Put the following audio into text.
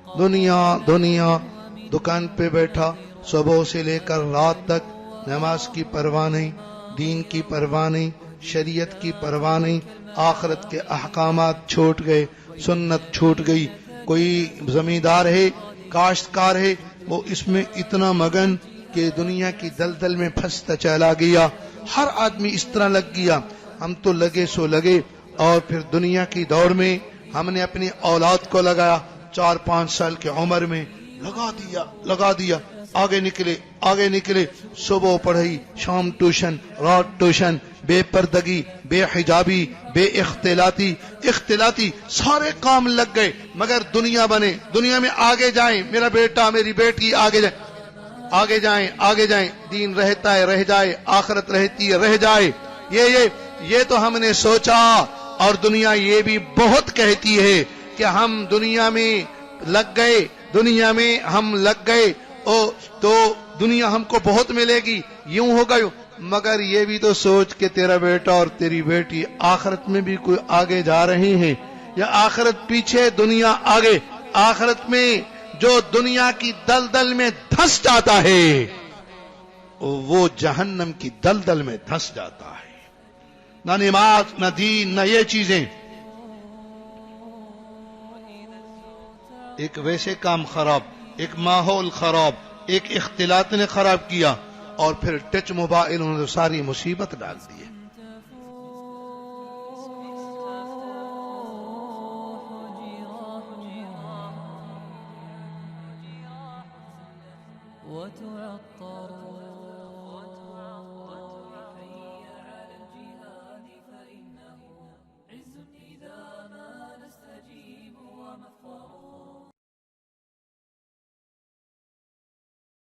دنیا دنیا، دکان پہ بیٹھا صبح سے لے کر رات تک، نماز کی پرواہ نہیں، دین کی پرواہ نہیں، شریعت کی پرواہ نہیں، آخرت کے احکامات چھوٹ گئے، سنت چھوٹ گئی۔ کوئی زمیندار ہے، کاشتکار ہے، وہ اس میں اتنا مگن کہ دنیا کی دلدل میں پھنستا چلا گیا۔ ہر آدمی اس طرح لگ گیا، ہم تو لگے سو لگے، اور پھر دنیا کی دوڑ میں ہم نے اپنی اولاد کو لگایا، 4-5 سال کی عمر میں لگا دیا، آگے نکلے، صبح پڑھائی، شام ٹیوشن، رات ٹیوشن، بے پردگی، بے حجابی، بے اختلاطی سارے کام لگ گئے، مگر دنیا بنے، دنیا میں آگے جائیں، میرا بیٹا میری بیٹی آگے جائیں، دین رہتا ہے رہ جائے، آخرت رہتی ہے رہ جائے، یہ تو ہم نے سوچا، اور دنیا یہ بھی بہت کہتی ہے کہ ہم دنیا میں لگ گئے تو دنیا ہم کو بہت ملے گی، یوں ہوگا یوں، مگر یہ بھی تو سوچ کہ تیرا بیٹا اور تیری بیٹی آخرت میں بھی کوئی آگے جا رہے ہیں، یا آخرت پیچھے دنیا آگے؟ آخرت میں جو دنیا کی دلدل میں دھس جاتا ہے وہ جہنم کی دلدل میں دھس جاتا ہے۔ نہ نماز، نہ دین، نہ یہ چیزیں۔ ایک ویسے کام خراب، ایک ماحول خراب، ایک اختلاط نے خراب کیا، اور پھر ٹچ موبائل انہوں نے ساری مصیبت ڈال دی ہے۔ وتعطر